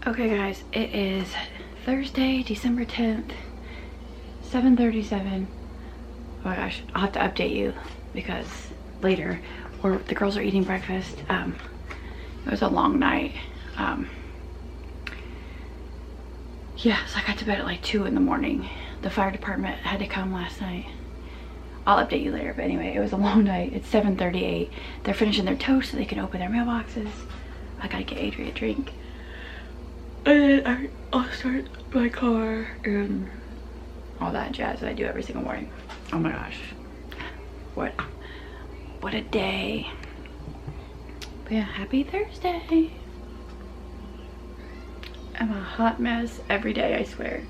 Okay guys, it is Thursday, December 10th, 7:37. Oh my gosh, I'll have to update you because later, or the girls are eating breakfast. It was a long night. Yeah, so I got to bed at like 2 in the morning. The fire department had to come last night. I'll update you later, but anyway, it was a long night. It's 7:38. They're finishing their toast so they can open their mailboxes. I gotta get Adri a drink. And then I'll start my car and all that jazz that I do every single morning. Oh my gosh. What a day. But yeah, happy Thursday. I'm a hot mess every day, I swear.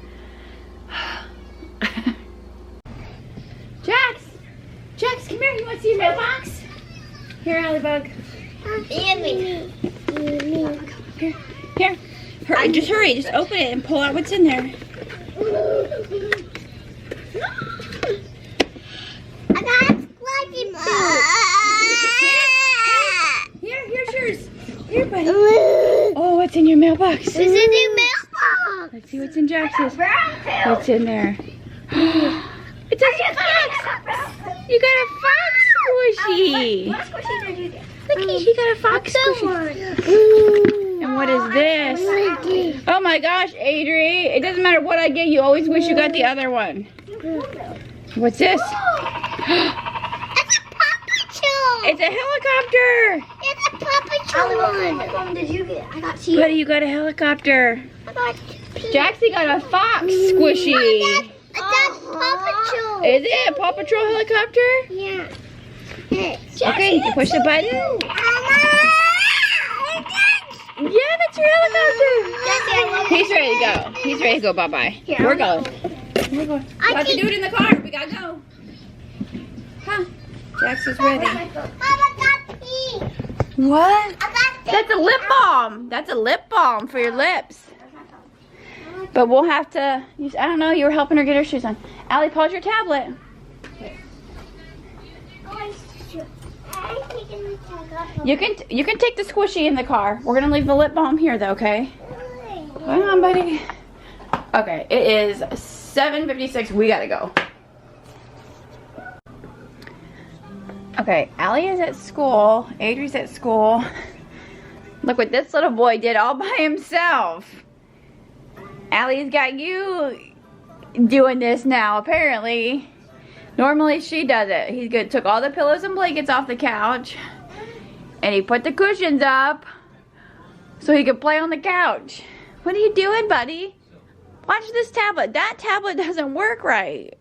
Jax, come here. You want to see your mailbox? Here, Allybug. And me. Here. Just hurry. Just open it and pull out what's in there. I got a squishy ball. Here's yours. Here, buddy. Oh, what's in your mailbox? This is your mailbox. Let's see what's in Jax's. What's in there? It's a fox. You got a fox squishy. What squishy did you get? Look, she got a fox squishy. And what is this? Oh my gosh, Adri. It doesn't matter what I get, you always wish you got the other one. What's this? It's a Paw Patrol. It's a helicopter. It's a Paw Patrol. What one did you get? I got two. Buddy, you got a helicopter. I got Jaxie got a fox squishy. That's Paw Patrol. Is it a Paw Patrol helicopter? Yeah. Okay, you can push the button. Yeah, that's your helicopter. He's ready to go. He's ready to go. Bye-bye. We're going. We're going. We have to do it in the car. We gotta go. Huh? Jax is ready. What? That's a lip balm. That's a lip balm for your lips. But we'll have to use, I don't know, you were helping her get her shoes on. Allie, pause your tablet. You can take the squishy in the car. We're gonna leave the lip balm here though, okay? Hang on, buddy. Okay, it is 7:56. We gotta go. Okay, Allie is at school. Adri's at school. Look what this little boy did all by himself. Allie's got you doing this now, apparently. Normally she does it. He took all the pillows and blankets off the couch and he put the cushions up so he could play on the couch. What are you doing, buddy? Watch this tablet. That tablet doesn't work right.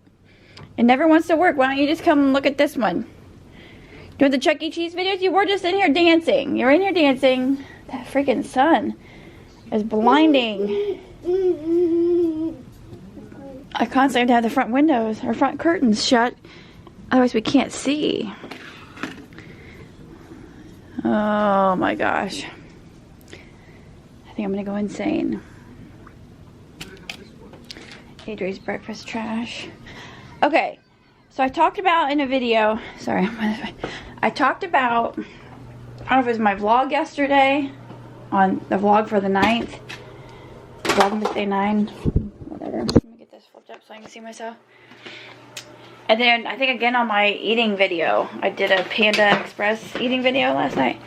It never wants to work. Why don't you just come and look at this one? You want the Chuck E. Cheese videos? You were just in here dancing. You're in here dancing. That freaking sun is blinding. I constantly have to have the front windows or front curtains shut, otherwise we can't see. Oh my gosh. I think I'm gonna go insane. Adri's breakfast trash. Okay, so I talked about in a video, sorry, I talked about, I don't know if it was my vlog yesterday, on the vlog for the 9th, VLOGMAS Day 9, whatever. Let me get this flipped up so I can see myself. And then I think again on my eating video, I did a Panda Express eating video last night.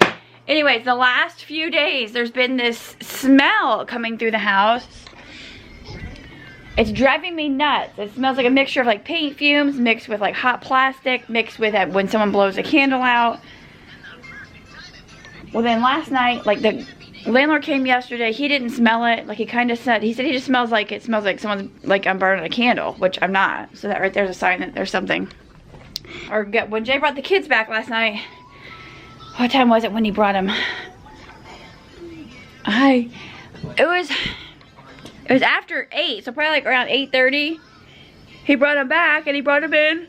Anyways, the last few days there's been this smell coming through the house. It's driving me nuts. It smells like a mixture of like paint fumes mixed with like hot plastic mixed with when someone blows a candle out. Well then last night, like the landlord came yesterday, he didn't smell it. Like he kind of said, he said he just smells like, it smells like someone's, like I'm burning a candle, which I'm not. So that right there's a sign that there's something. Or when Jay brought the kids back last night, what time was it when he brought them? It was after 8, so probably like around 8:30. He brought them back and he brought them in.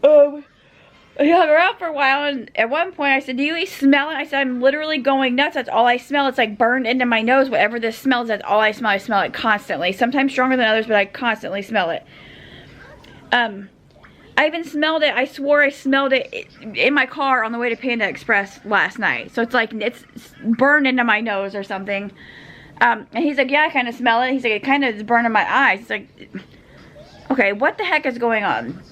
He hung her up for a while, and at one point I said, do you smell it? I said, I'm literally going nuts. That's all I smell. It's like burned into my nose. Whatever this smells, that's all I smell. I smell it constantly. Sometimes stronger than others, but I constantly smell it. I even smelled it. I swore I smelled it in my car on the way to Panda Express last night. So it's like, it's burned into my nose or something. And he's like, yeah, I kind of smell it. He's like, it kind of is burning my eyes. He's like, okay, what the heck is going on?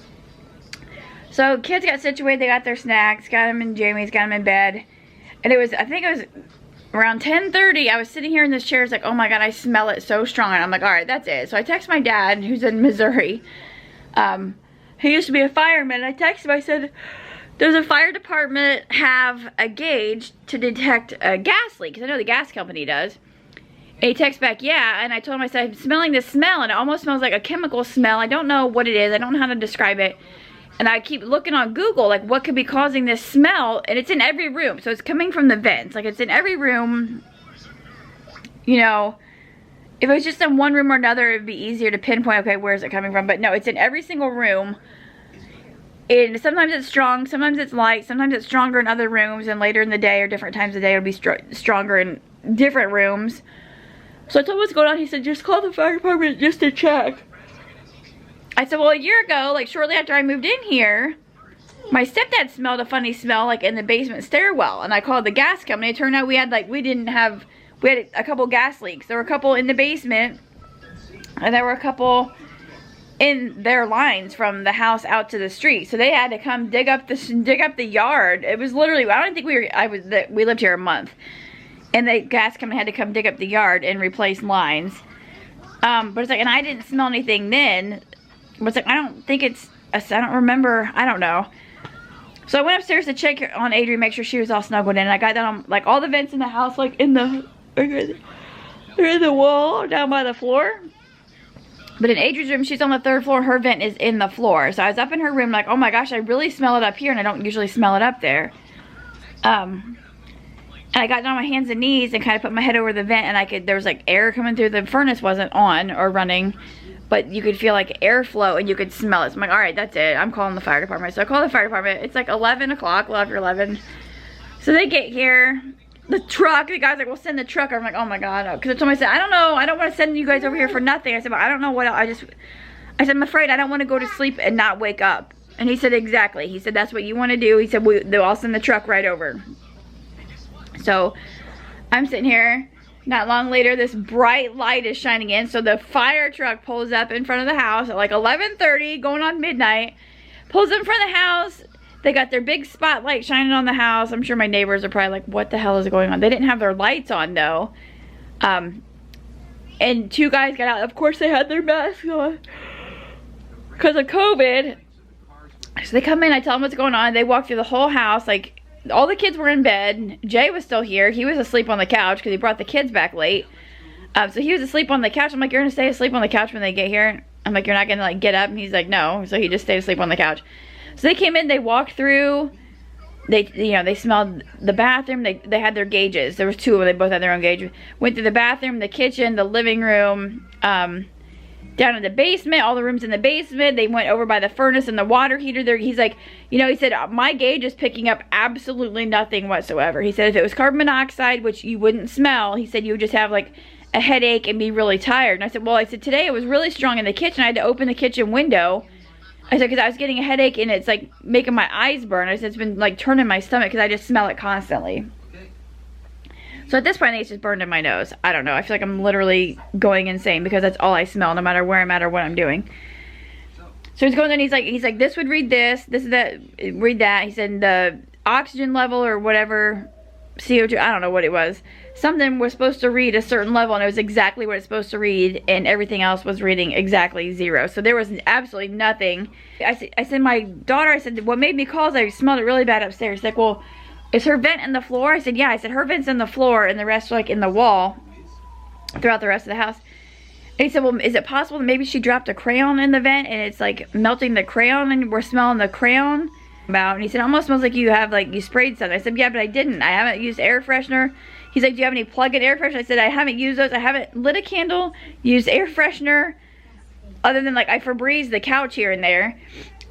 So kids got situated, they got their snacks, got them in Jamie's, got them in bed. And it was, I think it was around 10:30, I was sitting here in this chair, it's like, oh my God, I smell it so strong. And I'm like, all right, that's it. So I text my dad, who's in Missouri. He used to be a fireman. I texted him, I said, does the fire department have a gauge to detect a gas leak? Because I know the gas company does. And he texts back, yeah. And I told him, I said, I'm smelling this smell, and it almost smells like a chemical smell. I don't know what it is. I don't know how to describe it. And I keep looking on Google, like, what could be causing this smell? And it's in every room. So it's coming from the vents. Like, it's in every room. You know, if it was just in one room or another, it'd be easier to pinpoint, okay, where is it coming from? But no, it's in every single room. And sometimes it's strong, sometimes it's light, sometimes it's stronger in other rooms, and later in the day or different times of the day it'll be stronger in different rooms. So I told him what's going on. He said, just call the fire department just to check. I said, well, a year ago, like shortly after I moved in here, my stepdad smelled a funny smell like in the basement stairwell, and I called the gas company. It turned out we had a couple gas leaks. There were a couple in the basement, and there were a couple in their lines from the house out to the street. So they had to come dig up the yard. It was literally, I don't think we lived here a month. And the gas company had to come dig up the yard and replace lines. But it's like, and I didn't smell anything then. But it's like, I don't remember, I don't know. So I went upstairs to check on Adri, make sure she was all snuggled in. And I got down on, like, all the vents in the house, like they're in the wall down by the floor. But in Adri's room, she's on the 3rd floor. Her vent is in the floor. So I was up in her room like, oh my gosh, I really smell it up here, and I don't usually smell it up there. And I got down on my hands and knees and kind of put my head over the vent, and there was like air coming through. The furnace wasn't on or running, but you could feel like airflow and you could smell it. So I'm like, all right, that's it. I'm calling the fire department. So I call the fire department. It's like 11 o'clock, after 11. So they get here. The truck, the guy's like, we'll send the truck. I'm like, oh my God. Because I told him, I said, I don't know. I don't want to send you guys over here for nothing. I said, but I don't know what I said, I'm afraid I don't want to go to sleep and not wake up. And he said, exactly. He said, that's what you want to do. He said, I'll send the truck right over. So I'm sitting here. Not long later, this bright light is shining in. So the fire truck pulls up in front of the house at like 11:30, going on midnight. Pulls up in front of the house. They got their big spotlight shining on the house. I'm sure my neighbors are probably like, what the hell is going on? They didn't have their lights on though. And 2 guys got out. Of course they had their masks on because of COVID. So they come in, I tell them what's going on. They walk through the whole house. Like, all the kids were in bed. Jay was still here. He was asleep on the couch because he brought the kids back late. So he was asleep on the couch. I'm like, you're gonna stay asleep on the couch when they get here? I'm like, you're not gonna like get up? And he's like, no. So he just stayed asleep on the couch. So they came in, they walked through, they smelled the bathroom, they had their gauges. There was 2 of them, they both had their own gauge. Went through the bathroom, the kitchen, the living room, down in the basement, all the rooms in the basement. They went over by the furnace and the water heater there. He's like, he said, my gauge is picking up absolutely nothing whatsoever. He said if it was carbon monoxide, which you wouldn't smell, he said you would just have like a headache and be really tired. And I said, well, today it was really strong in the kitchen. I had to open the kitchen window. I said, because I was getting a headache and it's like making my eyes burn. I said, it's been like turning my stomach because I just smell it constantly. So at this point, I think it's just burned in my nose. I don't know. I feel like I'm literally going insane because that's all I smell, no matter where I'm at or what I'm doing. So he's going in, he's like, this would read this is that, read that. He said the oxygen level or whatever, CO2, I don't know what it was. Something was supposed to read a certain level, and it was exactly what it's supposed to read, and everything else was reading exactly 0. So there was absolutely nothing. I said, my daughter, I said, what made me call is I smelled it really bad upstairs. She's like, well, is her vent in the floor? I said, yeah. I said, her vent's in the floor, and the rest are like in the wall throughout the rest of the house. And he said, well, is it possible that maybe she dropped a crayon in the vent, and it's like melting the crayon, and we're smelling the crayon about? And he said, it almost smells like you have, like, you sprayed something. I said, yeah, but I didn't. I haven't used air freshener. He's like, do you have any plug-in air freshener? I said, I haven't used those. I haven't lit a candle, used air freshener, other than, like, I Febreze the couch here and there.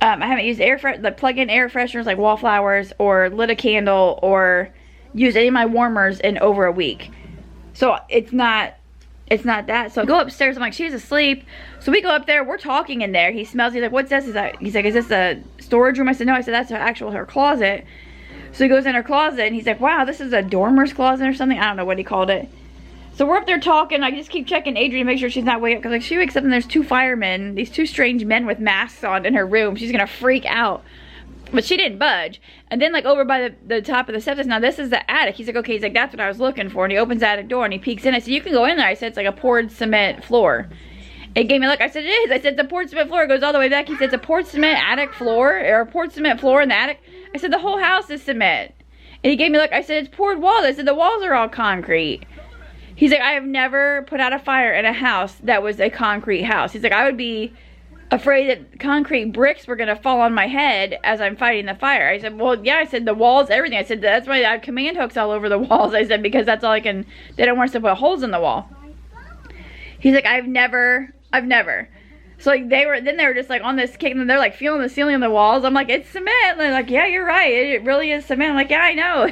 I haven't used the plug-in air fresheners like Wallflowers, or lit a candle, or used any of my warmers in over a week. So it's not that. So I go upstairs, I'm like, she's asleep. So we go up there, we're talking in there. He smells, he's like, what's this? He's like, is this a storage room? I said, no. I said, that's her closet. So he goes in her closet and he's like, wow, this is a dormer's closet or something. I don't know what he called it. So we're up there talking. I just keep checking Adrian to make sure she's not waking up. Because like she wakes up and there's 2 firemen, these 2 strange men with masks on in her room. She's going to freak out. But she didn't budge. And then like over by the top of the steps, now this is the attic. He's like, okay, he's like, that's what I was looking for. And he opens the attic door and he peeks in. I said, you can go in there. I said, it's like a poured cement floor. It gave me a look. I said, it is. I said, the poured cement floor. It goes all the way back. He said, it's a poured cement attic floor, or a poured cement floor in the attic. I said, the whole house is cement. And he gave me a look. I said, it's poured walls. I said, the walls are all concrete. He's like, I have never put out a fire in a house that was a concrete house. He's like, I would be afraid that concrete bricks were going to fall on my head as I'm fighting the fire. I said, well, yeah. I said, the walls, everything. I said, that's why I have command hooks all over the walls. I said, because that's all I can, they don't want us to put holes in the wall. He's like, I've never. So like they were just like on this kick and they're like feeling the ceiling and the walls. I'm like, it's cement. And they're like, yeah, you're right. It really is cement. I'm like, yeah, I know.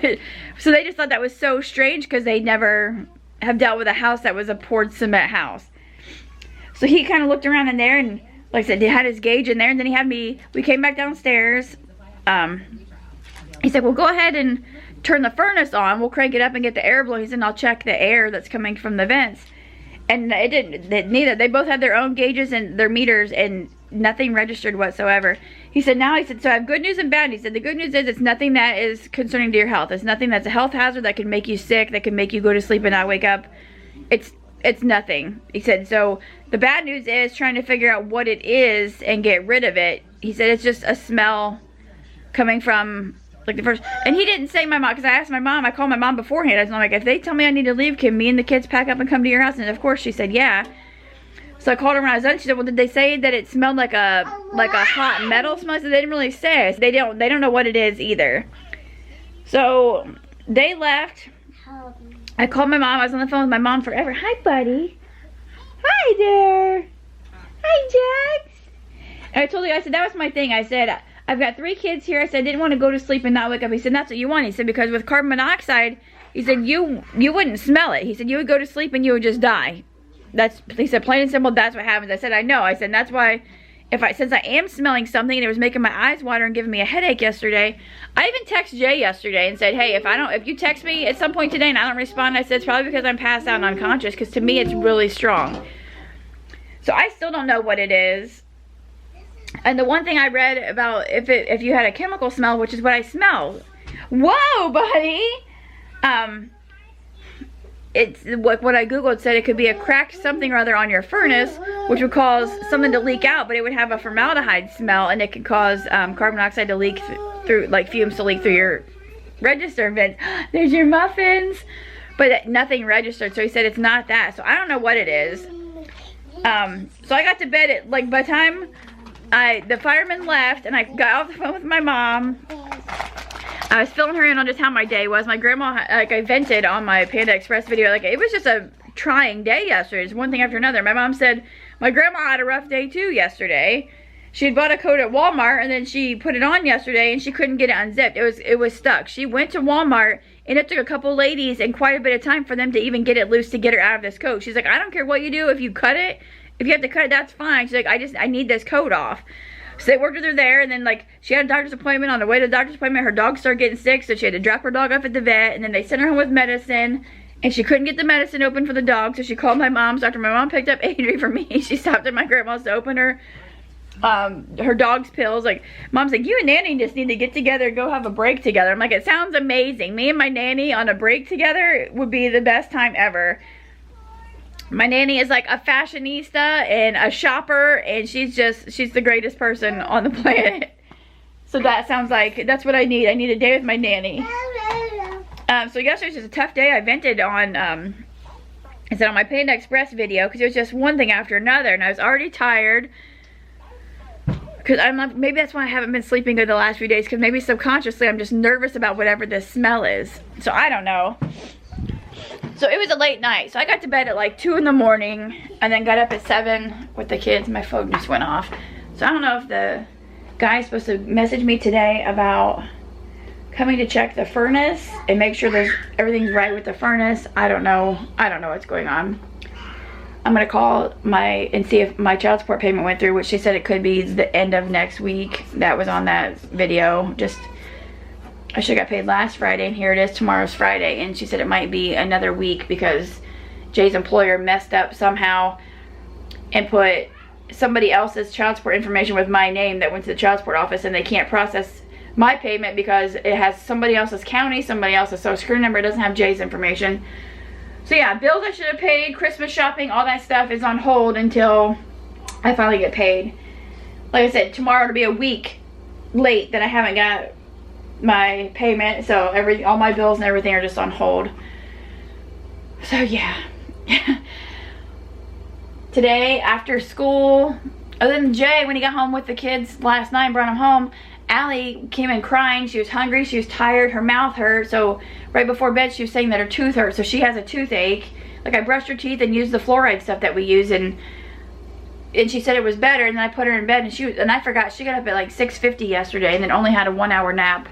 So they just thought that was so strange because they never have dealt with a house that was a poured cement house. So he kind of looked around in there and like I said, he had his gauge in there, and then he had me, we came back downstairs. He said, well, go ahead and turn the furnace on. We'll crank it up and get the air blowing. He said, and I'll check the air that's coming from the vents. And it didn't, neither. They both had their own gauges and their meters, and nothing registered whatsoever. He said, he said, so I have good news and bad news. He said, the good news is it's nothing that is concerning to your health. It's nothing that's a health hazard that can make you sick, that can make you go to sleep and not wake up. It's nothing. He said, so the bad news is trying to figure out what it is and get rid of it. He said, it's just a smell coming from like the first, and he didn't say my mom, because I asked my mom, I called my mom beforehand. I was like, if they tell me I need to leave, can me and the kids pack up and come to your house? And of course she said, yeah. So I called her when I was done. She said, well, did they say that it smelled like a hot metal smell? I said, they didn't really say. They don't know what it is either. So they left. I called my mom. I was on the phone with my mom forever. Hi, buddy. Hi there. Hi, Jax. And I told you, I said, that was my thing. I said, I've got 3 kids here. I said, I didn't want to go to sleep and not wake up. He said, that's what you want. He said, because with carbon monoxide, he said, you wouldn't smell it. He said, you would go to sleep and you would just die. He said, plain and simple, that's what happens. I said, I know. I said, that's why, since I am smelling something and it was making my eyes water and giving me a headache yesterday, I even texted Jay yesterday and said, hey, if you text me at some point today and I don't respond, I said, it's probably because I'm passed out and unconscious, because to me it's really strong. So I still don't know what it is. And the one thing I read about if you had a chemical smell, which is what I smell. Whoa, buddy! It's what I googled said it could be a cracked something or other on your furnace, which would cause something to leak out, but it would have a formaldehyde smell, and it could cause carbon monoxide to leak through, like fumes to leak through your register vent. There's your muffins, but nothing registered. So he said it's not that. So I don't know what it is. So I got to bed at like by the time the fireman left and I got off the phone with my mom. I was filling her in on just how my day was. My grandma, like I vented on my Panda Express video, like it was just a trying day yesterday. It's one thing after another. My mom said my grandma had a rough day too yesterday. She had bought a coat at Walmart and then she put it on yesterday and she couldn't get it unzipped. It was stuck. She went to Walmart and it took a couple ladies and quite a bit of time for them to even get it loose to get her out of this coat. She's like, I don't care what you do. If you cut it, if you have to cut it, that's fine. She's like, I need this coat off. So they worked with her there, and then like she had a doctor's appointment. On the way to the doctor's appointment, her dog started getting sick, so she had to drop her dog off at the vet, and then they sent her home with medicine, and she couldn't get the medicine open for the dog, so she called my mom. So after my mom picked up Adri for me, she stopped at my grandma's to open her dog's pills. Like, mom's like, you and Nanny just need to get together and go have a break together. I'm like, it sounds amazing. Me and my nanny on a break together would be the best time ever. My nanny is like a fashionista and a shopper, and she's the greatest person on the planet. So that sounds like, that's what I need. I need a day with my nanny. So yesterday was just a tough day. I vented on, I said on my Panda Express video, because it was just one thing after another, and I was already tired. Because maybe that's why I haven't been sleeping good the last few days, because maybe subconsciously I'm just nervous about whatever this smell is. So I don't know. So it was a late night. So I got to bed at like 2 in the morning and then got up at 7 with the kids. My phone just went off. So I don't know if the guy's supposed to message me today about coming to check the furnace and make sure everything's right with the furnace. I don't know. I don't know what's going on. I'm gonna call and see if my child support payment went through, which she said it could be the end of next week. That was on that video. I should have got paid last Friday, and here it is, tomorrow's Friday, and she said it might be another week because Jay's employer messed up somehow and put somebody else's child support information with my name that went to the child support office, and they can't process my payment because it has somebody else's county, somebody else's social security number. It doesn't have Jay's information. So yeah, bills I should have paid, Christmas shopping, all that stuff is on hold until I finally get paid. Like I said, tomorrow it'll be a week late that I haven't got my payment, so all my bills and everything are just on hold. So yeah. Today after school, other than Jay, when he got home with the kids last night and brought him home, Allie came in crying. She was hungry, she was tired, her mouth hurt. So right before bed she was saying that her tooth hurt, so she has a toothache. Like, I brushed her teeth and used the fluoride stuff that we use, and she said it was better, and then I put her in bed, and I forgot she got up at like 6:50 yesterday and then only had a 1-hour nap.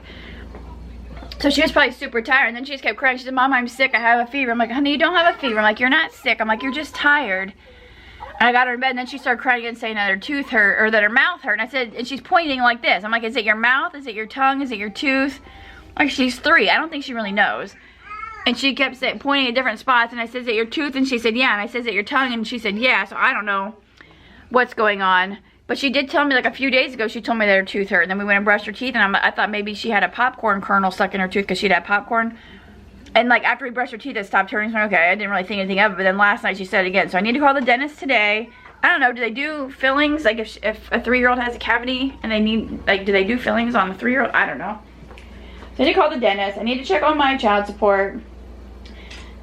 So she was probably super tired, and then she just kept crying. She said, "Mom, I'm sick, I have a fever." I'm like, "Honey, you don't have a fever." I'm like, "You're not sick." I'm like, "You're just tired." And I got her in bed, and then she started crying again, saying that her tooth hurt, or that her mouth hurt. And I said, and she's pointing like this. I'm like, "Is it your mouth? Is it your tongue? Is it your tooth?" Like, she's 3. I don't think she really knows. And she kept pointing at different spots, and I said, "Is it your tooth?" And she said, "Yeah." And I said, "Is it your tongue?" And she said, "Yeah." So I don't know what's going on. But she did tell me, like a few days ago, she told me that her tooth hurt. And then we went and brushed her teeth, and I thought maybe she had a popcorn kernel stuck in her tooth because she'd had popcorn. And like after we brushed her teeth, it stopped hurting. So okay, I didn't really think anything of it. But then last night she said it again. So I need to call the dentist today. I don't know, do they do fillings? Like if a 3-year-old has a cavity and they need, like, do they do fillings on a 3-year-old? I don't know. So I need to call the dentist. I need to check on my child support.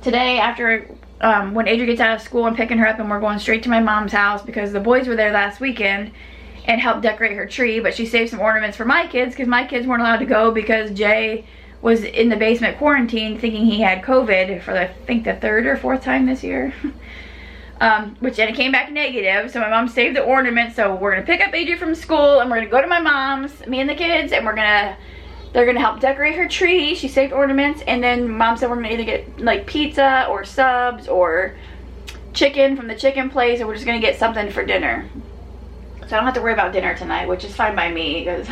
Today, after when Adria gets out of school, I'm picking her up and we're going straight to my mom's house because the boys were there last weekend and helped decorate her tree. But she saved some ornaments for my kids because my kids weren't allowed to go because Jay was in the basement quarantined thinking he had COVID for I think the 3rd or 4th time this year. Which then it came back negative, so my mom saved the ornament. So we're gonna pick up Adria from school and we're gonna go to my mom's, me and the kids, and they're gonna help decorate her tree. She saved ornaments, and then Mom said we're gonna either get like pizza or subs or chicken from the chicken place, or we're just gonna get something for dinner. So I don't have to worry about dinner tonight, which is fine by me because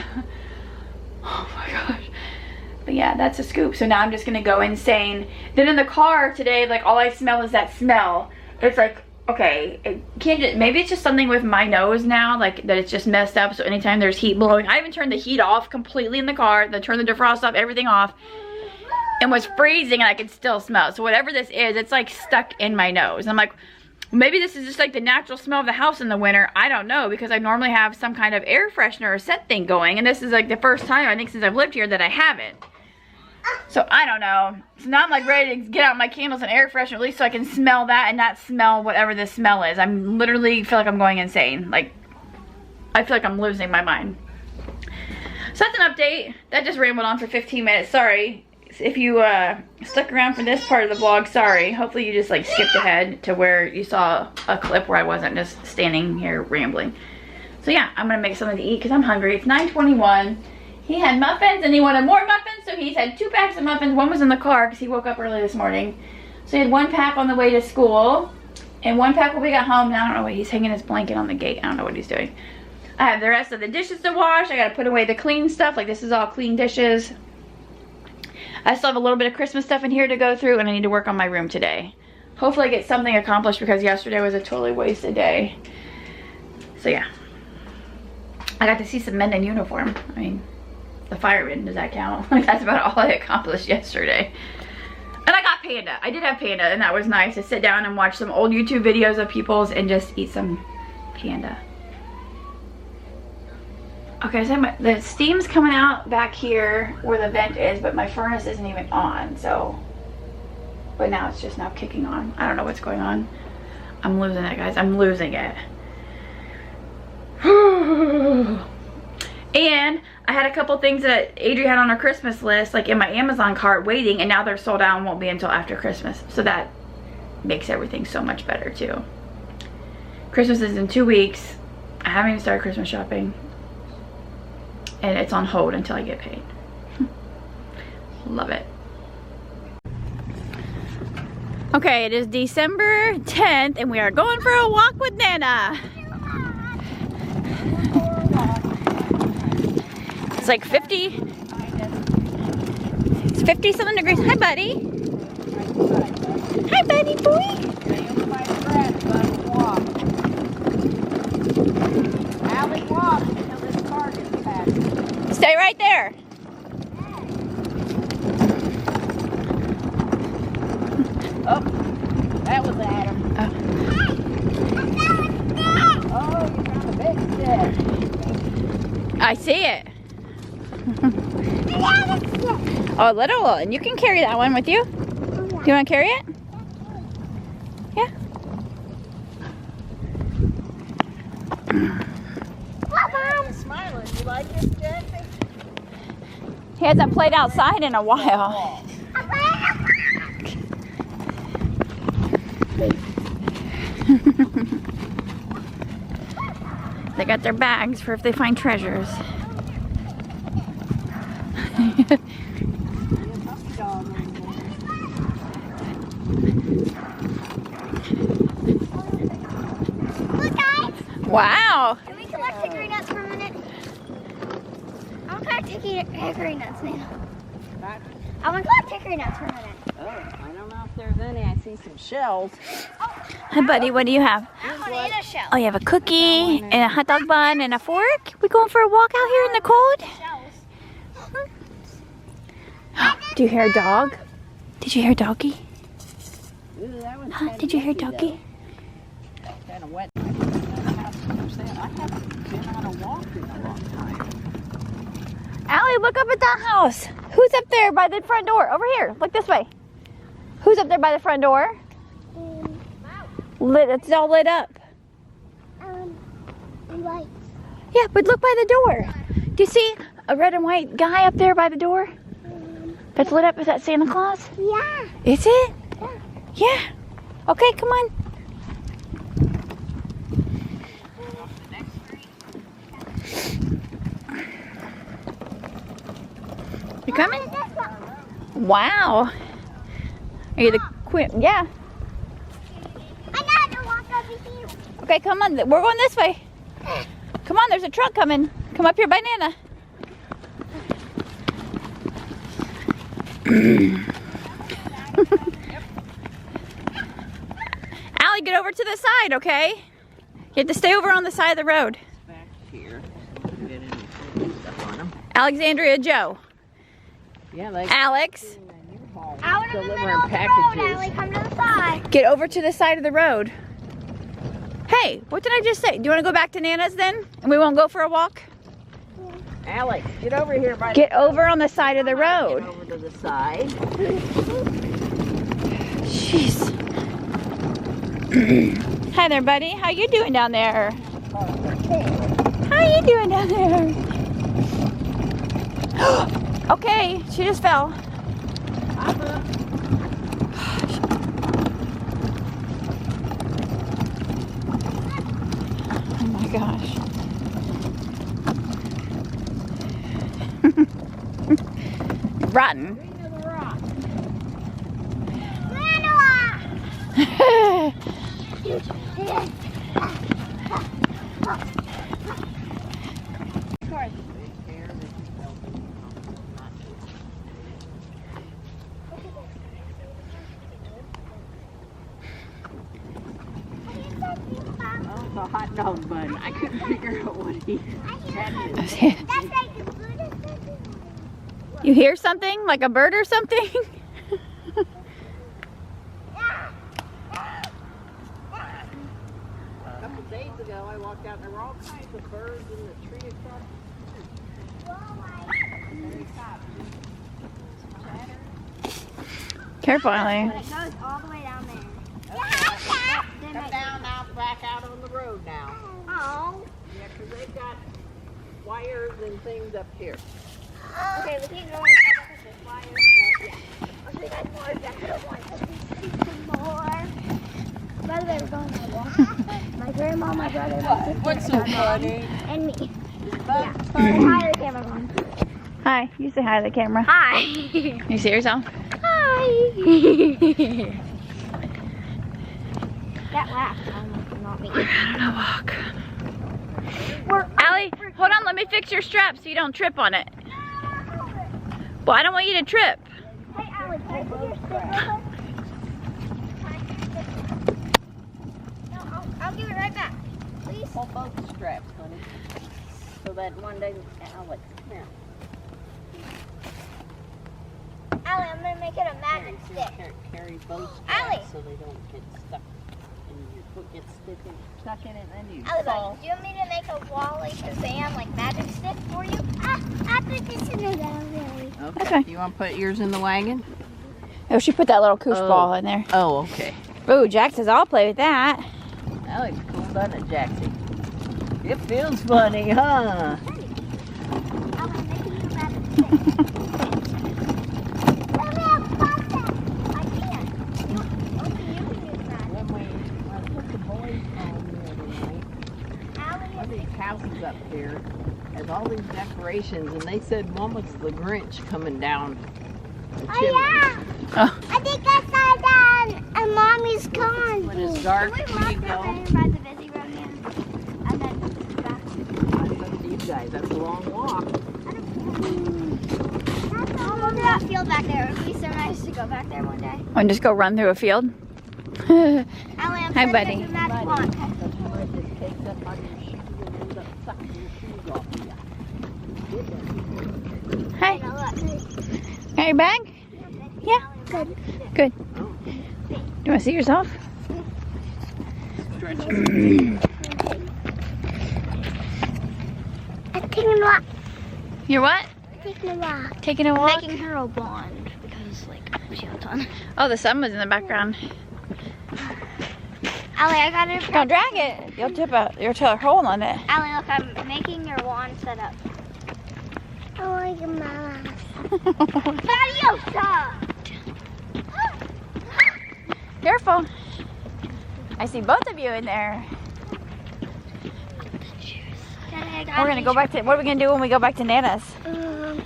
oh my gosh. But yeah, that's a scoop. So now I'm just gonna go insane. Then in the car today, like all I smell is that smell. It's like, okay, maybe it's just something with my nose now, like that it's just messed up. So anytime there's heat blowing, I even turned the heat off completely in the car, turned the defrost off, everything off, and was freezing, and I could still smell it. So whatever this is, it's like stuck in my nose. I'm like, maybe this is just like the natural smell of the house in the winter. I don't know, because I normally have some kind of air freshener or scent thing going, and this is like the first time I think since I've lived here that I haven't. So I don't know. So now I'm like ready to get out my candles and air freshener at least so I can smell that and not smell whatever this smell is. I'm literally feel like I'm going insane. Like, I feel like I'm losing my mind. So that's an update. That just rambled on for 15 minutes. Sorry. If you stuck around for this part of the vlog, sorry. Hopefully you just like skipped ahead to where you saw a clip where I wasn't just standing here rambling. So yeah, I'm gonna make something to eat because I'm hungry. It's 9:21. He had muffins and he wanted more muffins, so he's had 2 packs of muffins. One was in the car because he woke up early this morning. So he had 1 pack on the way to school and 1 pack when we got home. Now I don't know what he's hanging his blanket on the gate. I don't know what he's doing. I have the rest of the dishes to wash. I gotta put away the clean stuff. Like this is all clean dishes. I still have a little bit of Christmas stuff in here to go through, and I need to work on my room today. Hopefully I get something accomplished because yesterday was a totally wasted day. So yeah. I got to see some men in uniform. I mean, the firemen, does that count? Like that's about all I accomplished yesterday. And I got panda. I did have panda, and that was nice to sit down and watch some old YouTube videos of people's and just eat some panda. Okay, so the steam's coming out back here where the vent is, but my furnace isn't even on, so. But now it's just now kicking on. I don't know what's going on. I'm losing it, guys. I'm losing it. And I had a couple things that Adria had on her Christmas list, like in my Amazon cart, waiting, and now they're sold out and won't be until after Christmas. So that makes everything so much better too. Christmas is in 2 weeks. I haven't even started Christmas shopping. And it's on hold until I get paid. Love it. Okay, it is December 10th and we are going for a walk with Nana. It's like 50. It's 50 something degrees. Hi, buddy. Hi, buddy. Buddy boy. Stay on my breath, but walk. Allie, walk until this car gets past. Stay right there. Oh, that was Adam. Oh, you found a big stick. I see it. Oh, a little one. You can carry that one with you. Do you want to carry it? Yeah. You're smiling. You like this, Jesse? He hasn't played outside in a while. They got their bags for if they find treasures. Look, guys. Wow. Can we collect hickory nuts for a minute? I want to collect hickory nuts now. I want to collect hickory nuts for a minute. Oh, I don't know if there's any. I see some shells. Hi, buddy. What do you have? I want to eat a shell. Oh, you have a cookie and a hot dog bun and a fork? We going for a walk out here in the cold? Do you hear a dog? Did you hear a doggy? Ooh, that was Huh? kinda Did you hear a messy, doggy? Kind of wet. I haven't been on a walk in a long time. Allie, look up at that house. Who's up there by the front door? Over here. Look this way. Who's up there by the front door? Lit. It's all lit up. Lights. Yeah, but look by the door. Do you see a red and white guy up there by the door? That's lit up. Is that Santa Claus? Yeah. Is it? Yeah. Okay, come on. You coming? Wow. Are you the queen? Yeah. I know to walk over here. Okay, come on. We're going this way. Come on, there's a truck coming. Come up here by Nana. Allie, get over to the side, okay? You have to stay over on the side of the road. Back here. Get any stuff on them. Alexandria Joe. Yeah, like Alex, Out in the middle delivering of the road, packages. Allie. Come to the side. get over to the side of the road. Hey, what did I just say? Do you want to go back to Nana's then? And we won't go for a walk? Alex, get over here by Get over on the side of the Get road. over to the side. Jeez. Hi there, buddy. How you doing down there? How you doing down there? Okay, she just fell. Oh my gosh. Rotten. Oh, it's a hot dog bun. I couldn't figure out what he had in his That's like the Buddhist. You hear something? Like a bird or something? A couple days ago, I walked out and there were all kinds of birds in the tree across the very top. Careful, Allie. It goes all the way down there. Come down now, back out on the road now. Oh. Yeah, because they've got wires and things up here. Okay, we keep going. This wire. I'll show you guys more decorative ones. Some more. By the way, we're going on a walk. My grandma, my brother, my sister, What's so funny? and me. Yeah. Hi, the camera on. Hi. You say hi to the camera. Hi. You see yourself? Hi. That laughed almost not me. We're on a walk. We're Allie, hold on. Let me fix your strap so you don't trip on it. Well, I don't want you to trip. Hey, Alex, can I see your stick real quick? both straps, honey. So that one day, Alex, here. Allie, I'm gonna make it a magic stick. Carry both Allie. straps so they don't get stuck. And your foot gets stuck in it, and then you Allie, fall. do you want me to make a Wally Shazam like magic stick for you? I put this in the gallery. Okay. You want to put yours in the wagon? Oh, she put that little koosh ball in there. Oh, okay. Ooh, Jack says I'll play with that. That looks cool, doesn't it, Jaxie? It feels funny, huh? I'm making you a magic stick. Let me have plastic. I can't. Only you can use that. When I took the boys home the other night, Allie one of is these houses up here has all these decorations, and they said one was the Grinch coming down the chimney. yeah. Oh. I think I saw that on Mommy's con. When it's dark, Can we when you walk go, over by the busy road again? And then back. I love these guys. That's a long walk. Oh, look at that field back there. It would be so nice to go back there one day. And just go run through a field. Allie, I'm Hi, setting buddy. up the magic wand. Because you let this caked up on your shoes and ends up sucking your shoes off you. Hi. Now look. Got your bag? Yeah. Good. Good. You want to see yourself? Stretch it. I'm taking a walk. You're what? Taking a walk. Taking a walk? Making her a wand because, like, she has on. Oh, the sun was in the background. Allie, I got it. Don't drag it. You'll tear a hole on it. Allie, look, I'm making your wand set up. I like your mama. Adios! Careful. I see both of you in there. We're gonna go back to. What are we gonna do when we go back to Nana's? Put on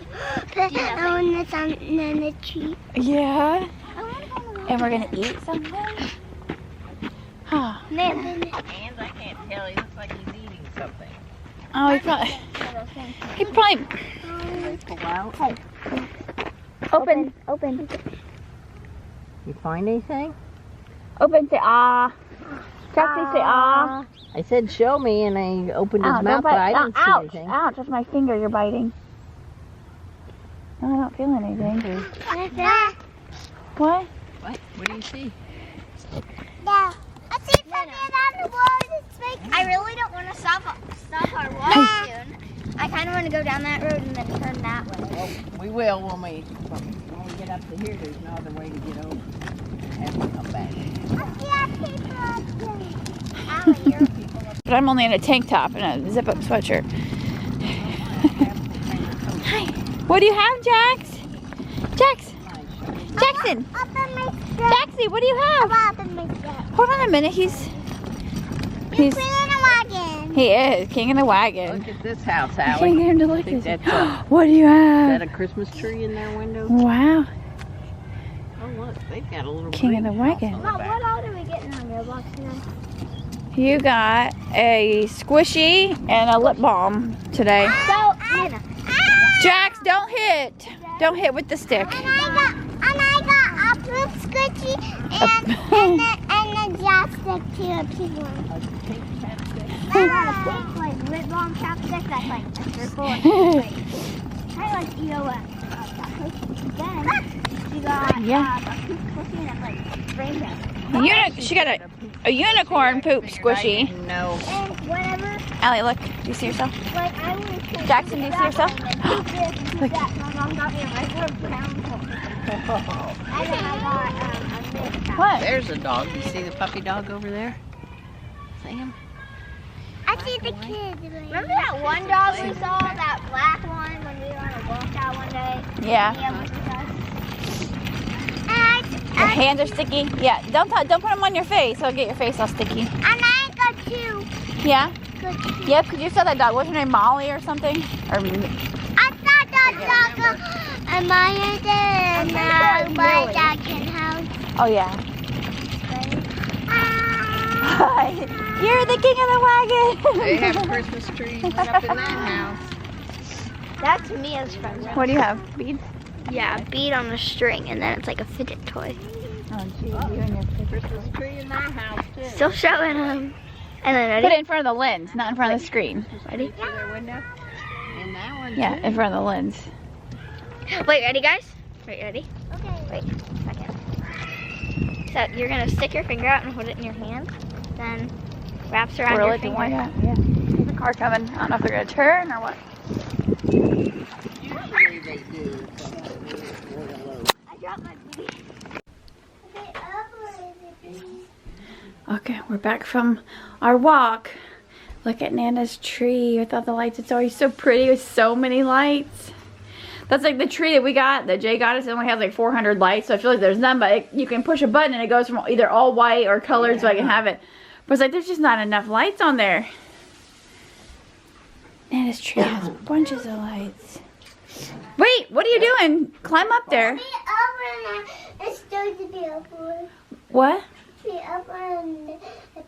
the tree. Yeah. And we're gonna eat something. Huh. Nana. Hands, I can't tell. He looks like he's eating something. Oh, he probably Pull out. open. You find anything? Open. Say ah. Jackson, say ah. I said show me, and I opened his Ow, mouth, but I didn't see ouch! anything. Ouch! That's my finger you're biting. No, I don't feel anything. What? What? What do you see? Yeah. I see something on the wall. I really don't want to stop our walk soon. I kind of want to go down that road and then turn that way. Well, we will when we get up to here. There's no other way to get over. Have to come back. But I'm only in a tank top and a zip-up sweatshirt. Hi. What do you have, Jax? Jackson. Jaxie, what do you have? Hold on a minute. He's King of the wagon. he is king of the wagon. Look at this house, I Allie. can't get him to look I think at that's a, What do you is have? that a Christmas tree in their window? Wow. Oh, look, they've got a little King of the greenhouse wagon. on the Mom, back. what all do we get in our mailbox today? You got a squishy and a lip balm today. So, Nana. Jax, don't hit. Don't hit with the stick. And I got a blue squishy and a chapstick too, a pink one. A pink chapstick. I got a pink like lip balm chapstick that's like a circle and it's kind of like EOS. Then she got a pink squishy that's like rainbow. She got a unicorn poop squishy. No. And whatever, Allie, look. Do you see yourself? like I was Jackson, do you see yourself? Look. My mom got me a regular brown one. And then I got a mix. What? There's a dog. You see the puppy dog over there? See him? I see the kids. Remember that one dog we saw, that black one, when we were on a walkout one day? Yeah. Yeah, was with us. Your hands are sticky. Yeah. Don't put them on your face. It'll get your face all sticky. And I got two. Yeah. Good. Yep. Cause you saw that dog. What's her name? Molly or something? Or I saw that dog and Maya did, and my dad can house. oh yeah. You're the king of the wagon. They have Christmas trees up in that house. That's Mia's friend. What do you have? Beads? Yeah, a bead on a string, and then it's like a fidget toy. Oh, geez, you and your Christmas tree in my house too. Still showing them. And then ready? Put it in front of the lens, not in front of the screen. Ready? To their window. And that one Yeah, too. in front of the lens. Wait, ready, guys? Wait, ready? Okay. Wait, a second. So you're gonna stick your finger out and hold it in your hand, then wraps around Twirl your it finger. like that. Yeah. There's a car coming. I don't know if they're gonna turn or what. Usually they do. I dropped my booty. Okay, we're back from our walk. Look at Nana's tree with all the lights. It's always so pretty with so many lights. That's like the tree that we got, that Jay got us. It only has like 400 lights, so I feel like there's none, but you can push a button and it goes from either all white or colored, so I can have it. But it's like there's just not enough lights on there. Nana's tree has bunches of lights. Wait, what are you doing? Climb up there. It's going to be over. What? Be over.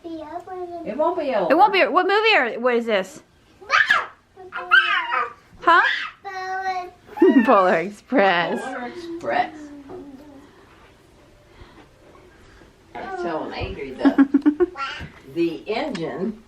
Be over. It won't be over. It won't be. What movie or what is this? Huh? Polar Express. Polar Express. I was telling Adri the engine